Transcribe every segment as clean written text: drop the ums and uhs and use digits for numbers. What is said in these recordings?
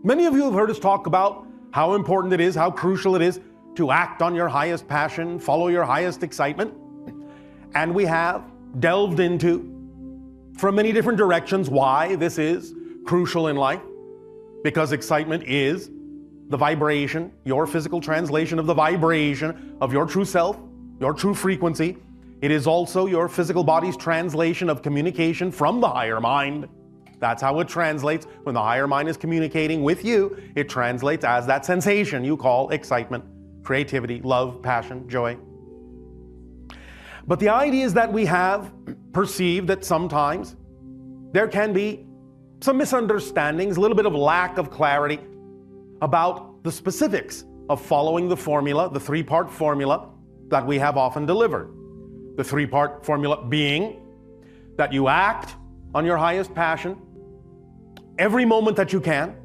Many of you have heard us talk about how important it is, how crucial it is to act on your highest passion, follow your highest excitement. And we have delved into, from many different directions, why this is crucial in life. Because excitement is the vibration, your physical translation of the vibration of your true self, your true frequency. It is also your physical body's translation of communication from the higher mind. That's how it translates. When the higher mind is communicating with you, it translates as that sensation you call excitement, creativity, love, passion, joy. But the idea is that we have perceived that sometimes there can be some misunderstandings, a little bit of lack of clarity about the specifics of following the formula, the three-part formula that we have often delivered. The three-part formula being that you act on your highest passion every moment that you can,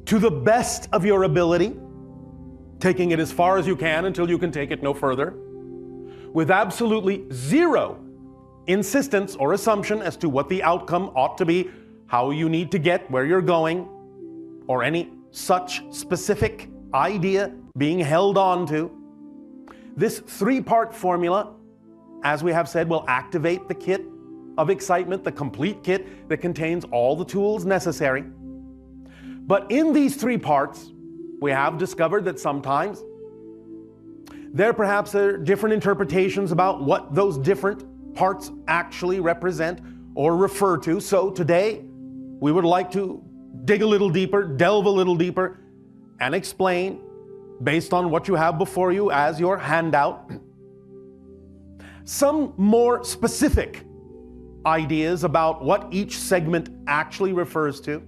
to the best of your ability, taking it as far as you can until you can take it no further, with absolutely zero insistence or assumption as to what the outcome ought to be, how you need to get where you're going, or any such specific idea being held on to. This three-part formula, as we have said, will activate the kit of excitement, the complete kit that contains all the tools necessary. But in these three parts, we have discovered that sometimes there perhaps are different interpretations about what those different parts actually represent or refer to. So today, we would like to dig a little deeper, delve a little deeper, and explain, based on what you have before you as your handout, some more specific ideas about what each segment actually refers to.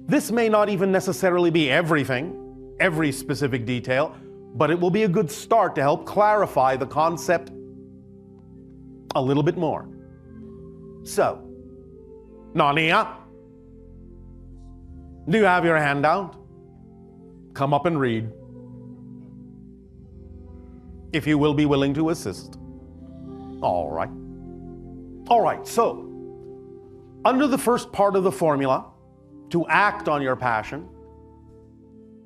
This may not even necessarily be everything, every specific detail, but it will be a good start to help clarify the concept a little bit more. So, Nania, do you have your handout? Come up and read, if you will be willing to assist. All right. All right, so under the first part of the formula, to act on your passion,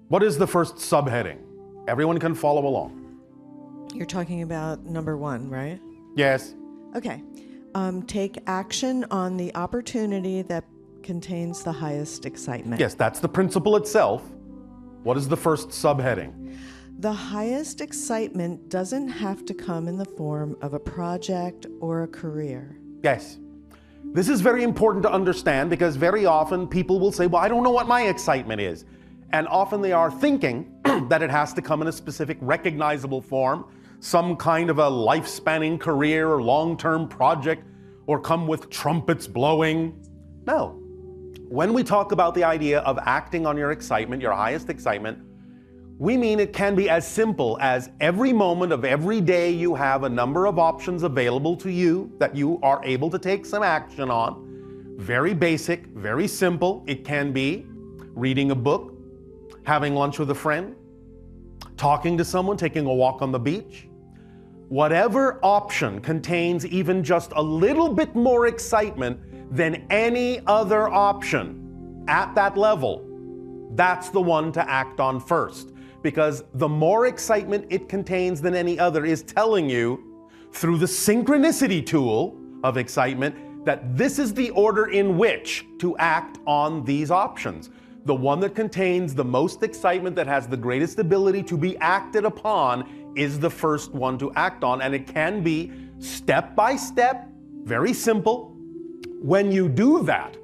what is the first subheading? Everyone can follow along. You're talking about number 1, right? Yes. Okay. Take action on the opportunity that contains the highest excitement. Yes, that's the principle itself. What is the first subheading? The highest excitement doesn't have to come in the form of a project or a career. Yes. This is very important to understand because very often people will say, well, I don't know what my excitement is. And often they are thinking that it has to come in a specific recognizable form, some kind of a life-spanning career or long-term project, or come with trumpets blowing. No. When we talk about the idea of acting on your excitement, your highest excitement, we mean it can be as simple as every moment of every day you have a number of options available to you that you are able to take some action on. Very basic, very simple. It can be reading a book, having lunch with a friend, talking to someone, taking a walk on the beach. Whatever option contains even just a little bit more excitement than any other option at that level, that's the one to act on first. Because the more excitement it contains than any other is telling you, through the synchronicity tool of excitement, that this is the order in which to act on these options. The one that contains the most excitement, that has the greatest ability to be acted upon, is the first one to act on. And it can be step by step, very simple. When you do that,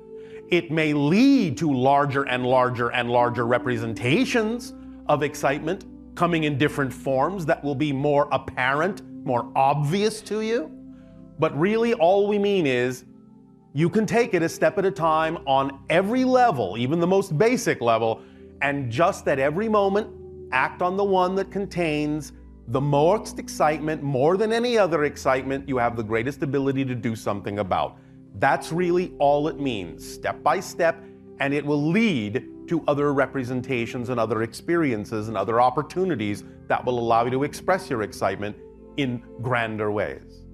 it may lead to larger and larger and larger representations of excitement coming in different forms that will be more apparent, more obvious to you. But really all we mean is you can take it a step at a time on every level, even the most basic level, and just at every moment act on the one that contains the most excitement, more than any other excitement you have the greatest ability to do something about. That's really all it means, step by step, and it will lead to other representations and other experiences and other opportunities that will allow you to express your excitement in grander ways.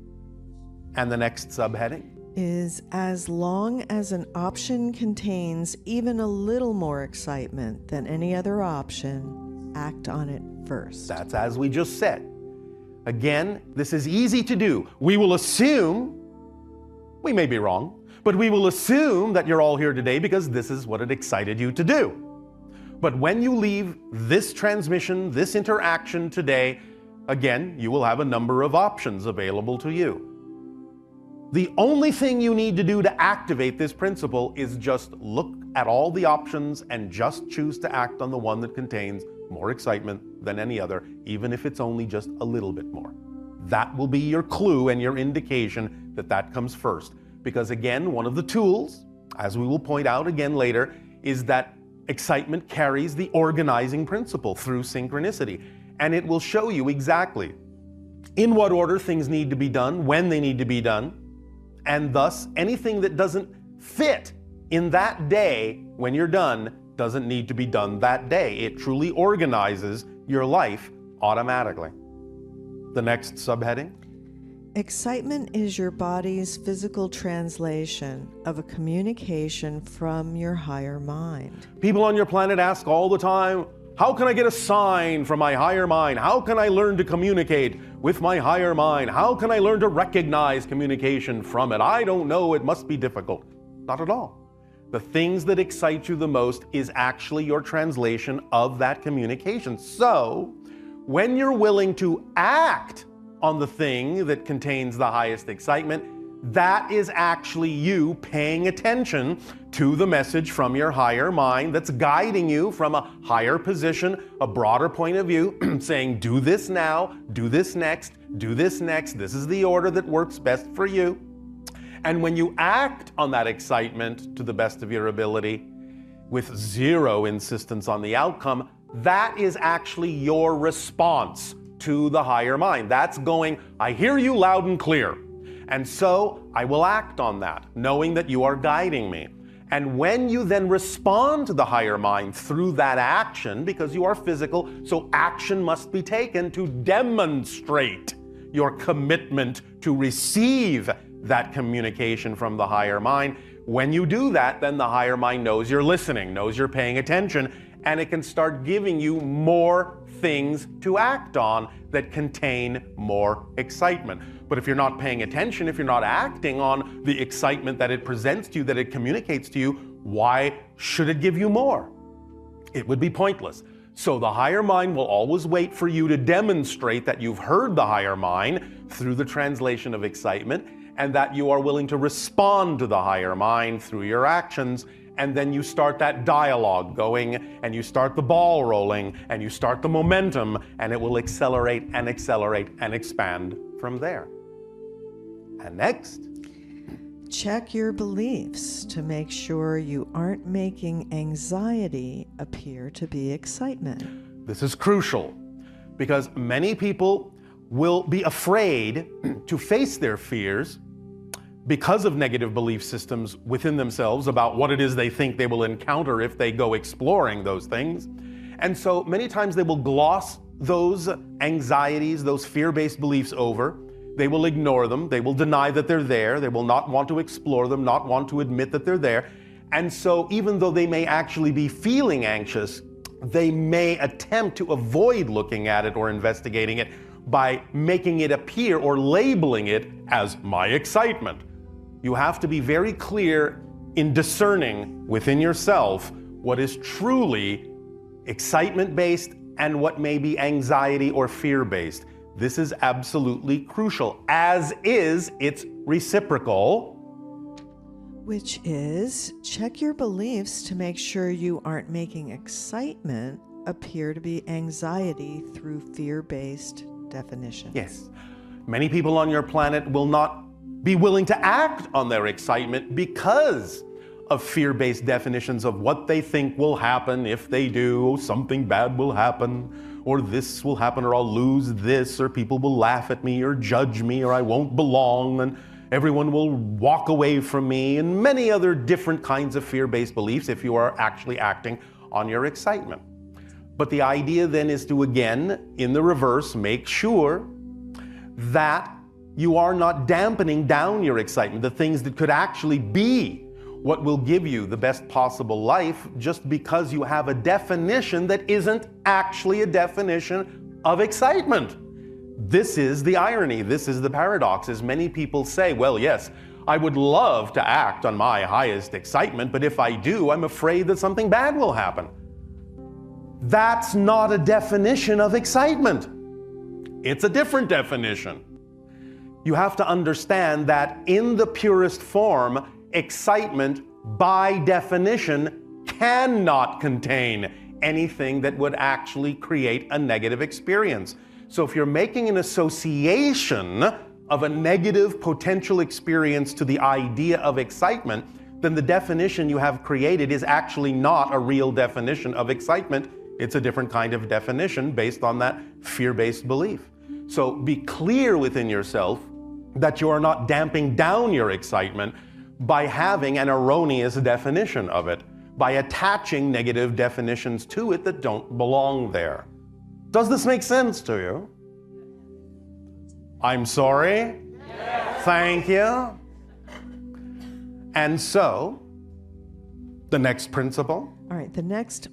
And the next subheading? is as long as an option contains even a little more excitement than any other option, act on it first. That's as we just said. Again, this is easy to do. We will assume, we may be wrong, but we will assume that you're all here today because this is what it excited you to do. But when you leave this transmission, this interaction today, again, you will have a number of options available to you. The only thing you need to do to activate this principle is just look at all the options and just choose to act on the one that contains more excitement than any other, even if it's only just a little bit more. That will be your clue and your indication that that comes first. Because again, one of the tools, as we will point out again later, is that excitement carries the organizing principle through synchronicity. And it will show you exactly in what order things need to be done, when they need to be done, and thus anything that doesn't fit in that day when you're done doesn't need to be done that day. It truly organizes your life automatically. The next subheading. Excitement is your body's physical translation of a communication from your higher mind. People on your planet ask all the time, how can I get a sign from my higher mind? How can I learn to communicate with my higher mind? How can I learn to recognize communication from it? I don't know, it must be difficult. Not at all. The things that excite you the most is actually your translation of that communication. So, when you're willing to act on the thing that contains the highest excitement, that is actually you paying attention to the message from your higher mind that's guiding you from a higher position, a broader point of view, saying, do this now, do this next, do this next. This is the order that works best for you. And when you act on that excitement to the best of your ability, with zero insistence on the outcome, that is actually your response to the higher mind. That's going, I hear you loud and clear. And so I will act on that, knowing that you are guiding me. And when you then respond to the higher mind through that action, because you are physical, so action must be taken to demonstrate your commitment to receive that communication from the higher mind. When you do that, then the higher mind knows you're listening, knows you're paying attention, and it can start giving you more things to act on that contain more excitement. But if you're not paying attention, if you're not acting on the excitement that it presents to you, that it communicates to you, why should it give you more? It would be pointless. So the higher mind will always wait for you to demonstrate that you've heard the higher mind through the translation of excitement, and that you are willing to respond to the higher mind through your actions. And then you start that dialogue going, and you start the ball rolling, and you start the momentum, and it will accelerate and accelerate and expand from there. And next, check your beliefs to make sure you aren't making anxiety appear to be excitement. this is crucial because many people will be afraid to face their fears because of negative belief systems within themselves about what it is they think they will encounter if they go exploring those things. And so many times they will gloss those anxieties, those fear-based beliefs over. They will ignore them. They will deny that they're there. They will not want to explore them, not want to admit that they're there. And so even though they may actually be feeling anxious, they may attempt to avoid looking at it or investigating it by making it appear or labeling it as my excitement. You have to be very clear in discerning within yourself what is truly excitement-based and what may be anxiety or fear-based. This is absolutely crucial, as is its reciprocal, which is check your beliefs to make sure you aren't making excitement appear to be anxiety through fear-based definitions. Yes. Many people on your planet will not be willing to act on their excitement because of fear-based definitions of what they think will happen if they do. Something bad will happen, or this will happen, or I'll lose this, or people will laugh at me or judge me, or I won't belong, and everyone will walk away from me, and many other different kinds of fear-based beliefs if you are actually acting on your excitement. But the idea then is to, again, in the reverse, make sure that you are not dampening down your excitement, the things that could actually be what will give you the best possible life, just because you have a definition that isn't actually a definition of excitement. This is the irony, this is the paradox, as many people say, well, yes, I would love to act on my highest excitement, but if I do, I'm afraid that something bad will happen. That's not a definition of excitement. It's a different definition. You have to understand that in the purest form, excitement, by definition, cannot contain anything that would actually create a negative experience. So if you're making an association of a negative potential experience to the idea of excitement, then the definition you have created is actually not a real definition of excitement. It's a different kind of definition based on that fear-based belief. So be clear within yourself that you are not damping down your excitement by having an erroneous definition of it, by attaching negative definitions to it that don't belong there. Does this make sense to you? I'm sorry? Yes. Thank you. And so, the next principle? All right, the next,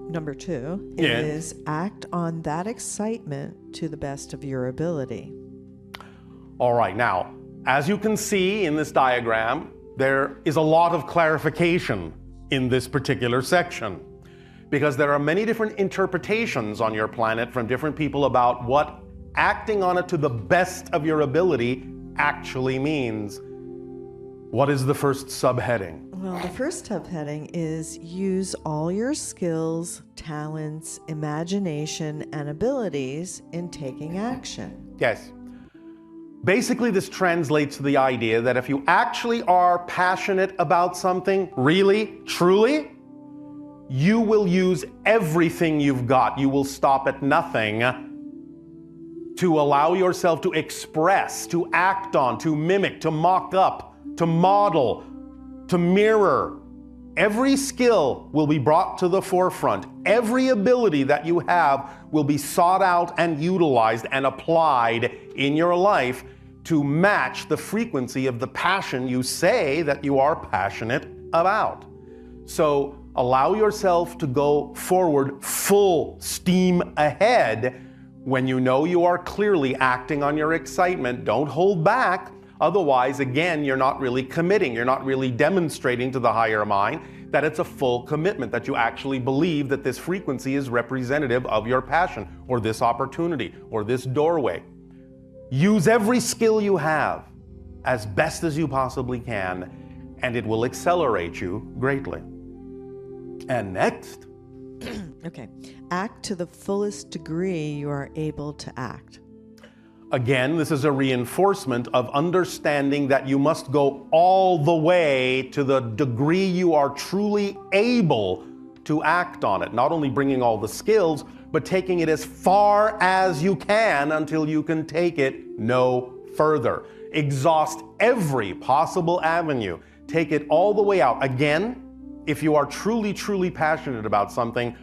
number 2, is act on that excitement to the best of your ability. All right, now, as you can see in this diagram, there is a lot of clarification in this particular section, because there are many different interpretations on your planet from different people about what acting on it to the best of your ability actually means. What is the first subheading? Well, the first subheading is use all your skills, talents, imagination, and abilities in taking action. Yes. Basically, this translates to the idea that if you actually are passionate about something, really, truly, you will use everything you've got. You will stop at nothing to allow yourself to express, to act on, to mimic, to mock up, to model, to mirror. Every skill will be brought to the forefront. Every ability that you have will be sought out and utilized and applied in your life to match the frequency of the passion you say that you are passionate about. So allow yourself to go forward full steam ahead when you know you are clearly acting on your excitement. Don't hold back. Otherwise, again, you're not really committing. You're not really demonstrating to the higher mind that it's a full commitment, that you actually believe that this frequency is representative of your passion, or this opportunity, or this doorway. Use every skill you have as best as you possibly can, and it will accelerate you greatly. And next. Okay. Act to the fullest degree you are able to act. Again, this is a reinforcement of understanding that you must go all the way to the degree you are truly able to act on it. Not only bringing all the skills, but taking it as far as you can until you can take it no further. Exhaust every possible avenue. Take it all the way out. Again, if you are truly, truly passionate about something,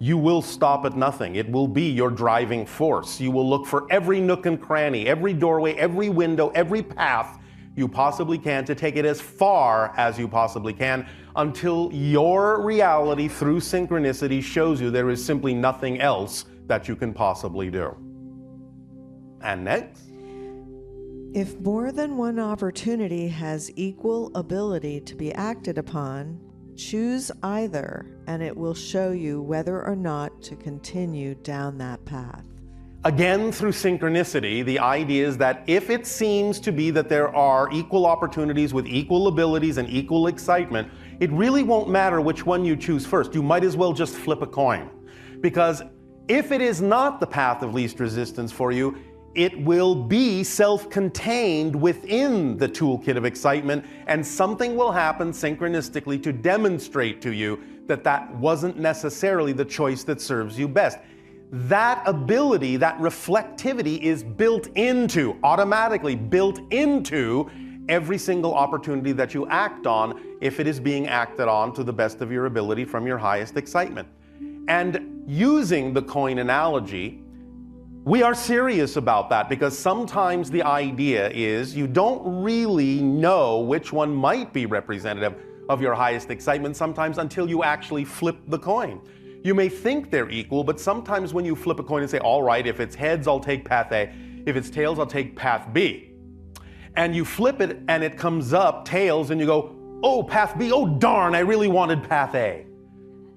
you will stop at nothing. It will be your driving force. You will look for every nook and cranny, every doorway, every window, every path you possibly can to take it as far as you possibly can until your reality through synchronicity shows you there is simply nothing else that you can possibly do. And next. If more than one opportunity has equal ability to be acted upon, choose either, and it will show you whether or not to continue down that path. Again, through synchronicity, the idea is that if it seems to be that there are equal opportunities with equal abilities and equal excitement, it really won't matter which one you choose first. You might as well just flip a coin. Because if it is not the path of least resistance for you, it will be self-contained within the toolkit of excitement, and something will happen synchronistically to demonstrate to you that that wasn't necessarily the choice that serves you best. That ability, that reflectivity is built into, automatically built into every single opportunity that you act on if it is being acted on to the best of your ability from your highest excitement. And using the coin analogy, We are serious about that because sometimes the idea is you don't really know which one might be representative of your highest excitement sometimes until you actually flip the coin. You may think they're equal, but sometimes when you flip a coin and say, all right, if it's heads, I'll take path A. If it's tails, I'll take path B. And you flip it and it comes up tails and you go, oh, path B, oh darn, I really wanted path A.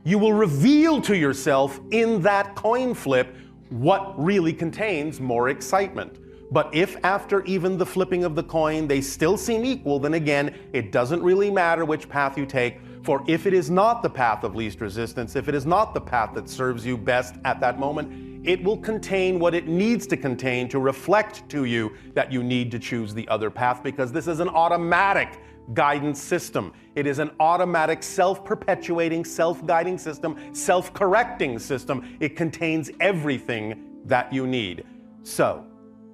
You will reveal to yourself in that coin flip what really contains more excitement. But if after even the flipping of the coin they still seem equal, then again, it doesn't really matter which path you take, for if it is not the path of least resistance, if it is not the path that serves you best at that moment, it will contain what it needs to contain to reflect to you that you need to choose the other path, because this is an automatic guidance system. It is an automatic self-perpetuating, self-guiding system, self-correcting system. It contains everything that you need. So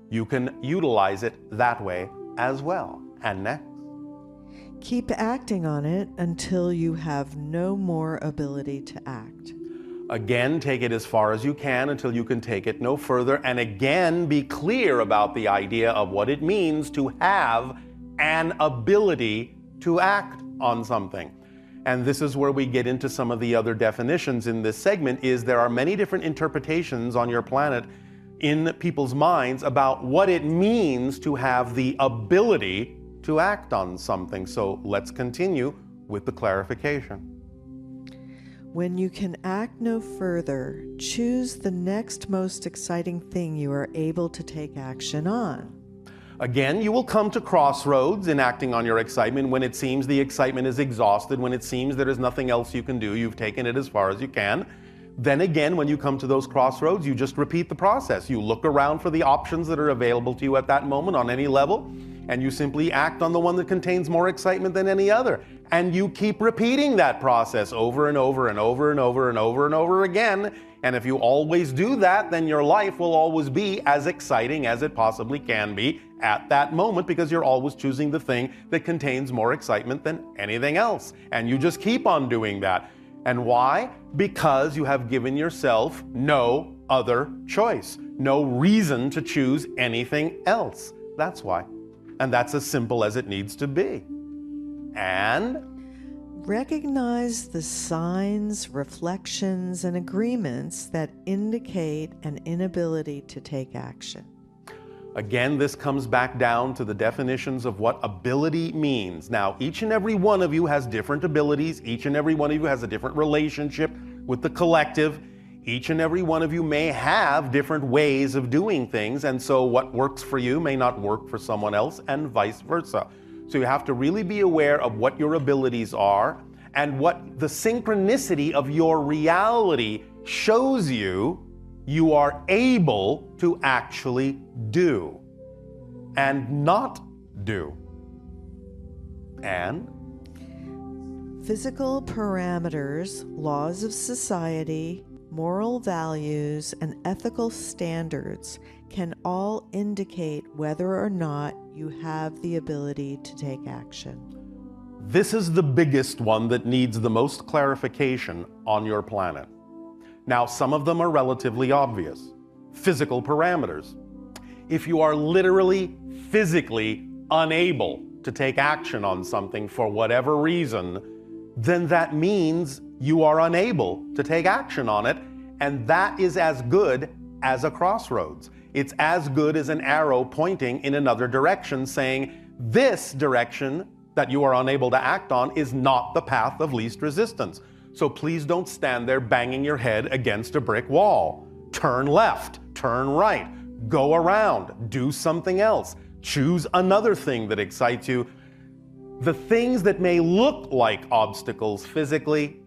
you can utilize it that way as well. And next. Keep acting on it until you have no more ability to act. Again, take it as far as you can until you can take it no further. And again, be clear about the idea of what it means to have an ability to act on something. And this is where we get into some of the other definitions in this segment, is there are many different interpretations on your planet in people's minds about what it means to have the ability to act on something. So let's continue with the clarification. When you can act no further, choose the next most exciting thing you are able to take action on. Again, you will come to crossroads in acting on your excitement when it seems the excitement is exhausted, when it seems there is nothing else you can do, you've taken it as far as you can. Then again, when you come to those crossroads, you just repeat the process. You look around for the options that are available to you at that moment on any level, and you simply act on the one that contains more excitement than any other. And you keep repeating that process over and over and over and over and over and over again. And if you always do that, then your life will always be as exciting as it possibly can be at that moment, because you're always choosing the thing that contains more excitement than anything else. And you just keep on doing that. And why? Because you have given yourself no other choice, no reason to choose anything else. That's why. And that's as simple as it needs to be. And recognize the signs, reflections, and agreements that indicate an inability to take action. again, this comes back down to the definitions of what ability means. Now, each and every one of you has different abilities. Each and every one of you has a different relationship with the collective. Each and every one of you may have different ways of doing things, and so what works for you may not work for someone else, and vice versa. So you have to really be aware of what your abilities are and what the synchronicity of your reality shows you you are able to actually do and not do. And physical parameters, laws of society, moral values, and ethical standards can all indicate whether or not you have the ability to take action. this is the biggest one that needs the most clarification on your planet. Now, some of them are relatively obvious. Physical parameters. If you are literally, physically unable to take action on something for whatever reason, then that means you are unable to take action on it, and that is as good as a crossroads. It's as good as an arrow pointing in another direction saying, this direction that you are unable to act on is not the path of least resistance. So please don't stand there banging your head against a brick wall. Turn left, turn right, go around, do something else. Choose another thing that excites you. The things that may look like obstacles physically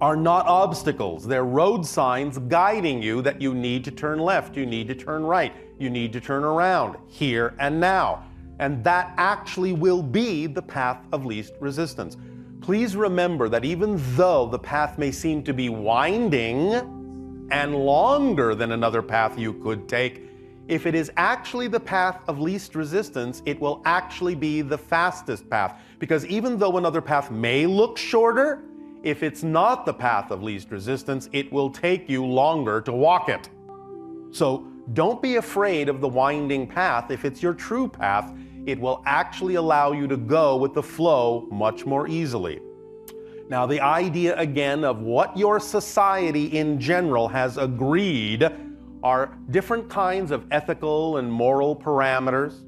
are not obstacles. They're road signs guiding you that you need to turn left, you need to turn right, you need to turn around, here and now. And that actually will be the path of least resistance. Please remember that even though the path may seem to be winding and longer than another path you could take, if it is actually the path of least resistance, it will actually be the fastest path. Because even though another path may look shorter, if it's not the path of least resistance, it will take you longer to walk it. So Don't be afraid of the winding path. If it's your true path, it will actually allow you to go with the flow much more easily. Now, the idea again of what your society in general has agreed are different kinds of ethical and moral parameters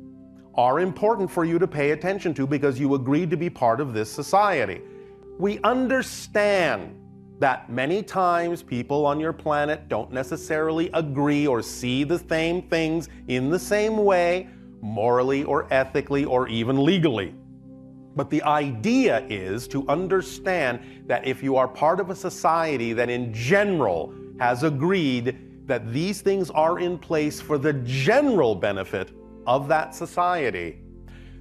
are important for you to pay attention to because you agreed to be part of this society. We understand that many times people on your planet don't necessarily agree or see the same things in the same way, morally or ethically or even legally. But the idea is to understand that if you are part of a society that in general has agreed that these things are in place for the general benefit of that society,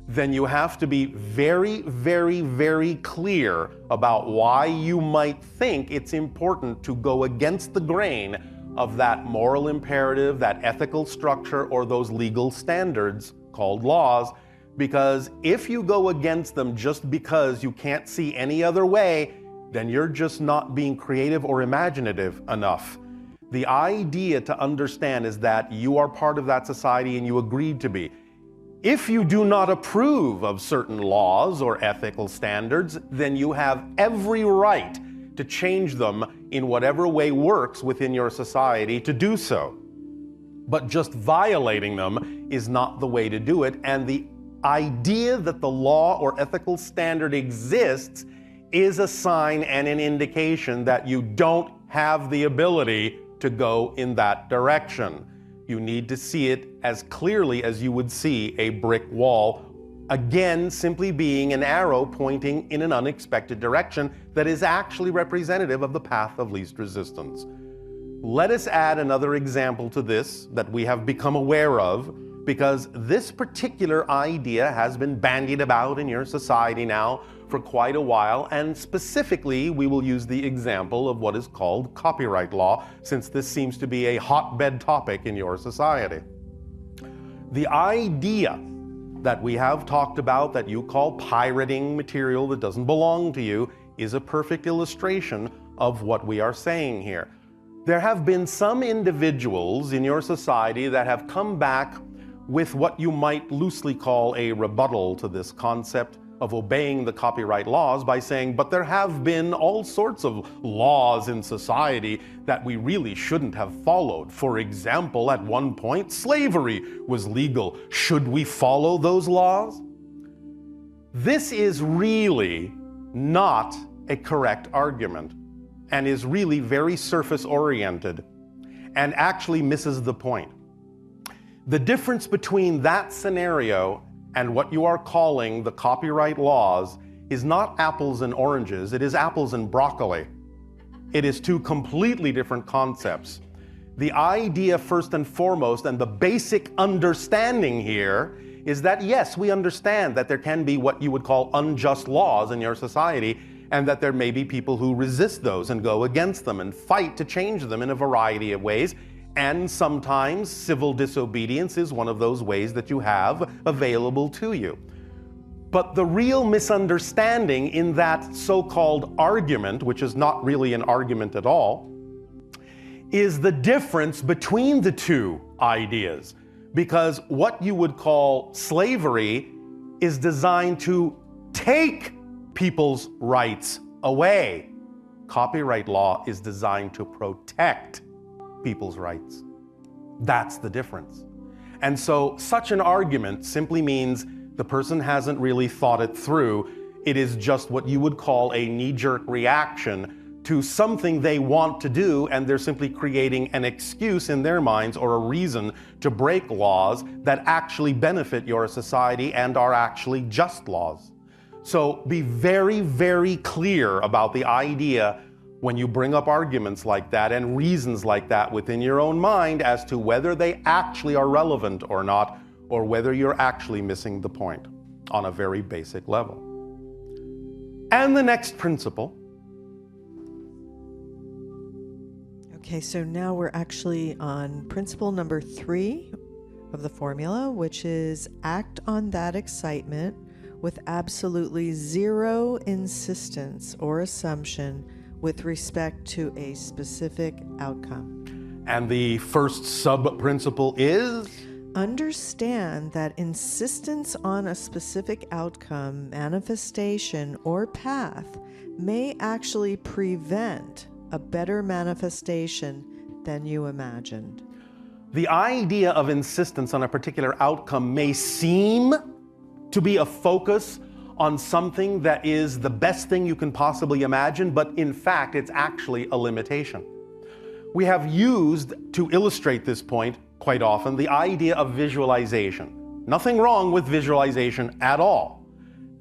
then you have to be very, very, very clear about why you might think it's important to go against the grain of that moral imperative, that ethical structure, or those legal standards called laws. Because if you go against them just because you can't see any other way, then you're just not being creative or imaginative enough. The idea to understand is that you are part of that society and you agreed to be. If you do not approve of certain laws or ethical standards, then you have every right to change them in whatever way works within your society to do so. But just violating them is not the way to do it, and the idea that the law or ethical standard exists is a sign and an indication that you don't have the ability to go in that direction. You need to see it as clearly as you would see a brick wall, again simply being an arrow pointing in an unexpected direction that is actually representative of the path of least resistance. Let us add another example to this that we have become aware of, because this particular idea has been bandied about in your society now for quite a while, and specifically we will use the example of what is called copyright law, since this seems to be a hotbed topic in your society. The idea that we have talked about that you call pirating material that doesn't belong to you is a perfect illustration of what we are saying here. There have been some individuals in your society that have come back with what you might loosely call a rebuttal to this concept of obeying the copyright laws by saying, but there have been all sorts of laws in society that we really shouldn't have followed. For example, at one point, slavery was legal. Should we follow those laws? This is really not a correct argument and is really very surface-oriented and actually misses the point. The difference between that scenario and what you are calling the copyright laws is not apples and oranges, it is apples and broccoli. It is two completely different concepts. The idea first and foremost, and the basic understanding here, is that yes, we understand that there can be what you would call unjust laws in your society, and that there may be people who resist those and go against them and fight to change them in a variety of ways. And sometimes civil disobedience is one of those ways that you have available to you. But the real misunderstanding in that so-called argument, which is not really an argument at all, is the difference between the two ideas. Because what you would call slavery is designed to take people's rights away. Copyright law is designed to protect people's rights. That's the difference. And so such an argument simply means the person hasn't really thought it through. It is just what you would call a knee-jerk reaction to something they want to do, and they're simply creating an excuse in their minds or a reason to break laws that actually benefit your society and are actually just laws. So be very, very clear about the idea when you bring up arguments like that and reasons like that within your own mind as to whether they actually are relevant or not, or whether you're actually missing the point on a very basic level. And the next principle. Okay, so now we're actually on principle number 3 of the formula, which is act on that excitement with absolutely zero insistence or assumption with respect to a specific outcome. And the first sub-principle is? Understand that insistence on a specific outcome, manifestation, or path may actually prevent a better manifestation than you imagined. The idea of insistence on a particular outcome may seem to be a focus on something that is the best thing you can possibly imagine, but in fact, it's actually a limitation. We have used, to illustrate this point quite often, the idea of visualization. Nothing wrong with visualization at all.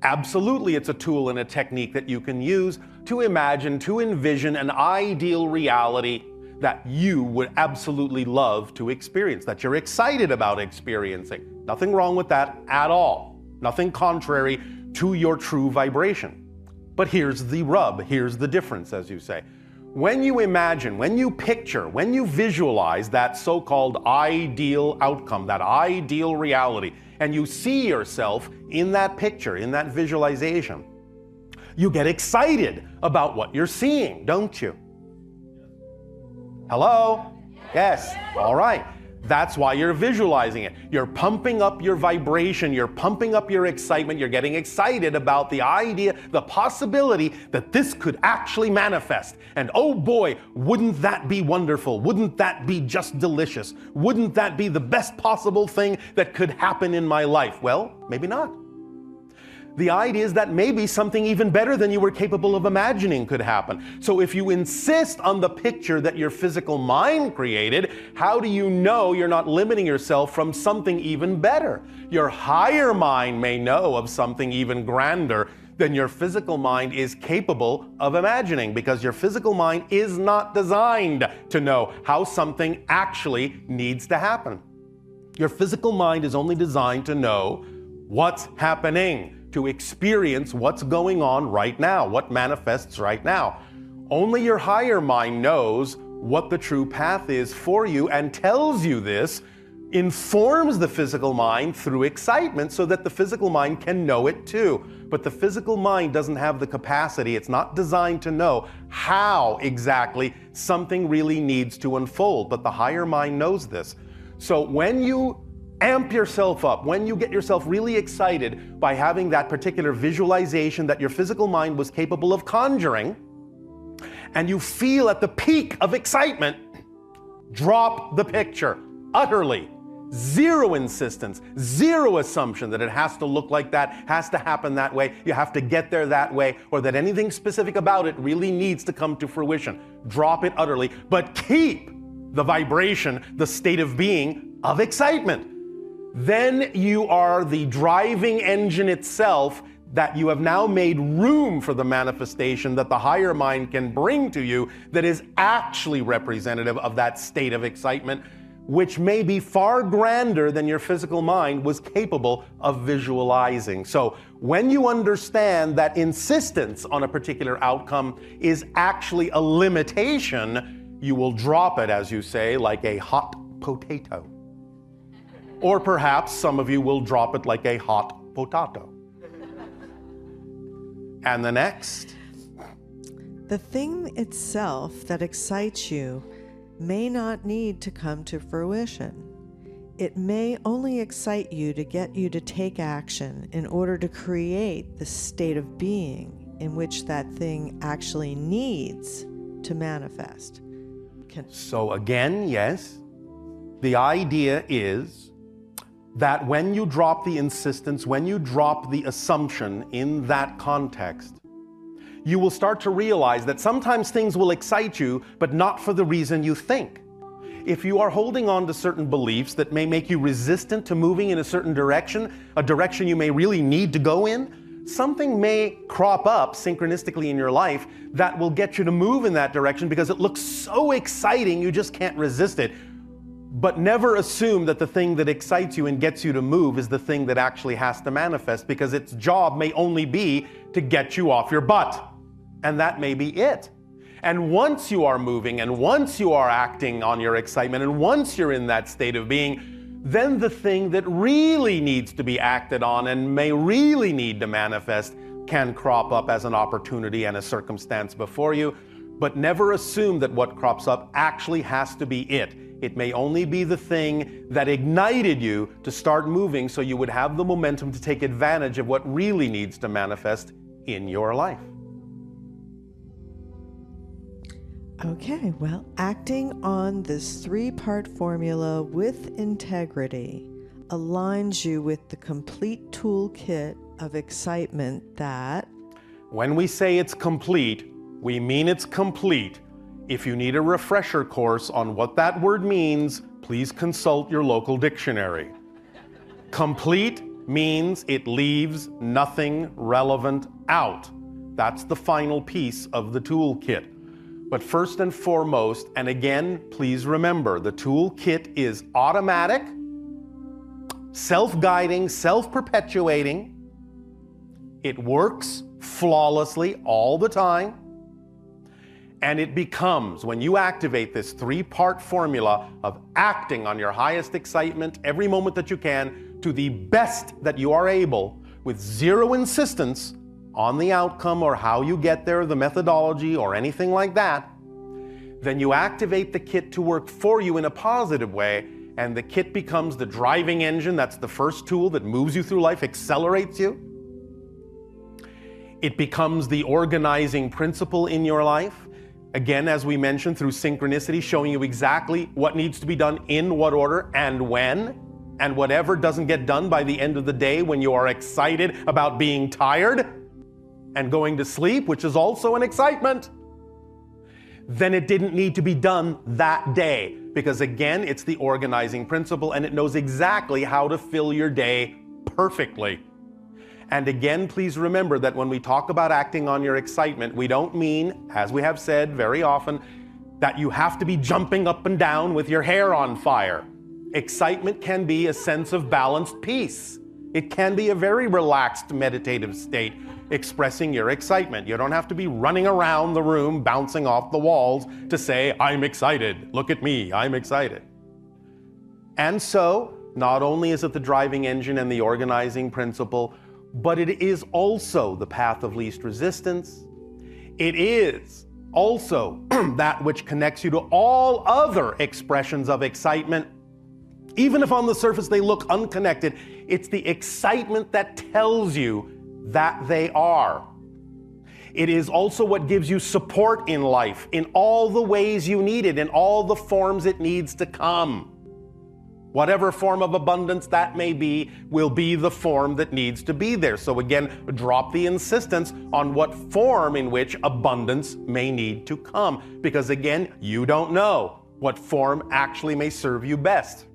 Absolutely, it's a tool and a technique that you can use to imagine, to envision an ideal reality that you would absolutely love to experience, that you're excited about experiencing. Nothing wrong with that at all. Nothing contrary to your true vibration. But here's the rub, here's the difference, as you say. When you imagine, when you picture, when you visualize that so-called ideal outcome, that ideal reality, and you see yourself in that picture, in that visualization, you get excited about what you're seeing, don't you? Hello? Yes. All right. That's why you're visualizing it. You're pumping up your vibration, you're pumping up your excitement, you're getting excited about the idea, the possibility that this could actually manifest. And oh boy, wouldn't that be wonderful? Wouldn't that be just delicious? Wouldn't that be the best possible thing that could happen in my life? Well, maybe not. The idea is that maybe something even better than you were capable of imagining could happen. So if you insist on the picture that your physical mind created, how do you know you're not limiting yourself from something even better? Your higher mind may know of something even grander than your physical mind is capable of imagining, because your physical mind is not designed to know how something actually needs to happen. Your physical mind is only designed to know what's happening, to experience what's going on right now, what manifests right now. Only your higher mind knows what the true path is for you and tells you this, informs the physical mind through excitement so that the physical mind can know it too. But the physical mind doesn't have the capacity, it's not designed to know how exactly something really needs to unfold, but the higher mind knows this. So when you amp yourself up, when you get yourself really excited by having that particular visualization that your physical mind was capable of conjuring, and you feel at the peak of excitement, drop the picture utterly. Zero insistence, zero assumption that it has to look like that, has to happen that way, you have to get there that way, or that anything specific about it really needs to come to fruition. Drop it utterly, but keep the vibration, the state of being of excitement. Then you are the driving engine itself, that you have now made room for the manifestation that the higher mind can bring to you, that is actually representative of that state of excitement, which may be far grander than your physical mind was capable of visualizing. So when you understand that insistence on a particular outcome is actually a limitation, you will drop it, as you say, like a hot potato. Or perhaps some of you will drop it like a hot potato. And the next? The thing itself that excites you may not need to come to fruition. It may only excite you to get you to take action in order to create the state of being in which that thing actually needs to manifest. So again, yes, the idea is that when you drop the insistence, when you drop the assumption in that context, you will start to realize that sometimes things will excite you, but not for the reason you think. If you are holding on to certain beliefs that may make you resistant to moving in a certain direction, a direction you may really need to go in, something may crop up synchronistically in your life that will get you to move in that direction because it looks so exciting you just can't resist it. But never assume that the thing that excites you and gets you to move is the thing that actually has to manifest, because its job may only be to get you off your butt. And that may be it. And once you are moving, and once you are acting on your excitement, and once you're in that state of being, then the thing that really needs to be acted on and may really need to manifest can crop up as an opportunity and a circumstance before you. But never assume that what crops up actually has to be it. It may only be the thing that ignited you to start moving so you would have the momentum to take advantage of what really needs to manifest in your life. Okay, well, acting on this three-part formula with integrity aligns you with the complete toolkit of excitement that... When we say it's complete, we mean it's complete. If you need a refresher course on what that word means, please consult your local dictionary. Complete means it leaves nothing relevant out. That's the final piece of the toolkit. But first and foremost, and again, please remember, the toolkit is automatic, self-guiding, self-perpetuating. It works flawlessly all the time. And it becomes, when you activate this three-part formula of acting on your highest excitement every moment that you can to the best that you are able, with zero insistence on the outcome or how you get there, the methodology or anything like that, then you activate the kit to work for you in a positive way, and the kit becomes the driving engine. That's the first tool that moves you through life, accelerates you. It becomes the organizing principle in your life. Again, as we mentioned, through synchronicity, showing you exactly what needs to be done in what order and when, and whatever doesn't get done by the end of the day when you are excited about being tired and going to sleep, which is also an excitement, then it didn't need to be done that day. Because again, it's the organizing principle and it knows exactly how to fill your day perfectly. And again, please remember that when we talk about acting on your excitement, we don't mean, as we have said very often, that you have to be jumping up and down with your hair on fire. Excitement can be a sense of balanced peace. It can be a very relaxed meditative state expressing your excitement. You don't have to be running around the room, bouncing off the walls to say, I'm excited. Look at me, I'm excited. And so, not only is it the driving engine and the organizing principle, but it is also the path of least resistance. It is also that which connects you to all other expressions of excitement. Even if on the surface they look unconnected, it's the excitement that tells you that they are. It is also what gives you support in life, in all the ways you need it, in all the forms it needs to come. Whatever form of abundance that may be, will be the form that needs to be there. So again, drop the insistence on what form in which abundance may need to come. Because again, you don't know what form actually may serve you best.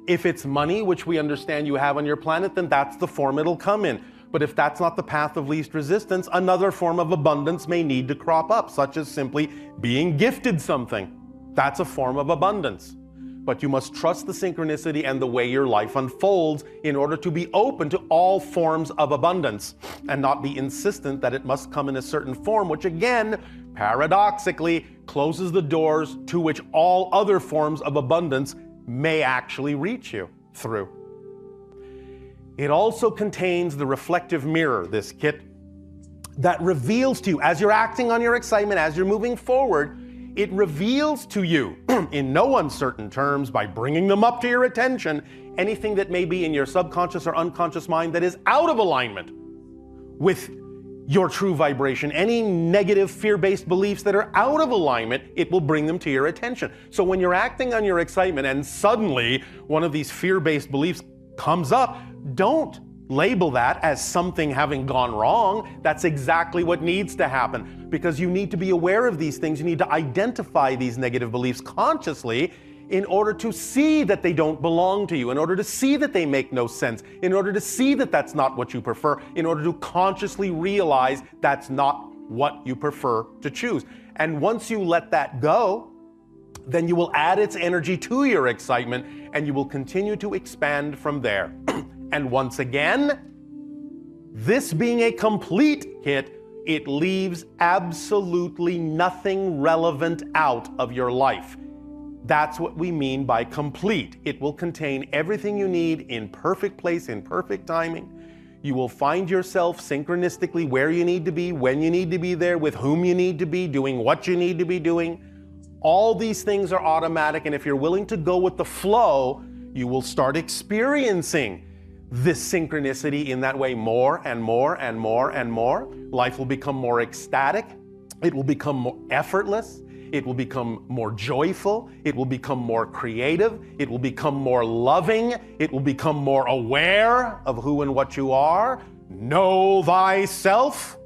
If it's money, which we understand you have on your planet, then that's the form it'll come in. But if that's not the path of least resistance, another form of abundance may need to crop up, such as simply being gifted something. That's a form of abundance. But you must trust the synchronicity and the way your life unfolds in order to be open to all forms of abundance and not be insistent that it must come in a certain form, which again, paradoxically, closes the doors to which all other forms of abundance may actually reach you through. It also contains the reflective mirror, this kit, that reveals to you, as you're acting on your excitement, as you're moving forward, it reveals to you, in no uncertain terms, by bringing them up to your attention, anything that may be in your subconscious or unconscious mind that is out of alignment with your true vibration. Any negative fear-based beliefs that are out of alignment, it will bring them to your attention. So when you're acting on your excitement and suddenly one of these fear-based beliefs comes up, don't label that as something having gone wrong. That's exactly what needs to happen, because you need to be aware of these things. You need to identify these negative beliefs consciously in order to see that they don't belong to you, in order to see that they make no sense, in order to see that that's not what you prefer, in order to consciously realize that's not what you prefer to choose. And once you let that go, then you will add its energy to your excitement and you will continue to expand from there. And once again, this being a complete kit, it leaves absolutely nothing relevant out of your life. That's what we mean by complete. It will contain everything you need in perfect place, in perfect timing. You will find yourself synchronistically where you need to be, when you need to be there, with whom you need to be, doing what you need to be doing. All these things are automatic, and if you're willing to go with the flow, you will start experiencing this synchronicity in that way more and more and more and more. Life will become more ecstatic. It will become more effortless. It will become more joyful. It will become more creative. It will become more loving. It will become more aware of who and what you are. Know thyself.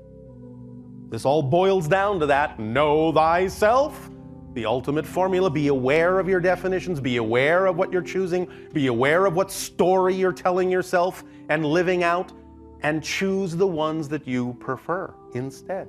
This all boils down to that. Know thyself. The ultimate formula. Be aware of your definitions. Be aware of what you're choosing. Be aware of what story you're telling yourself and living out. And choose the ones that you prefer instead.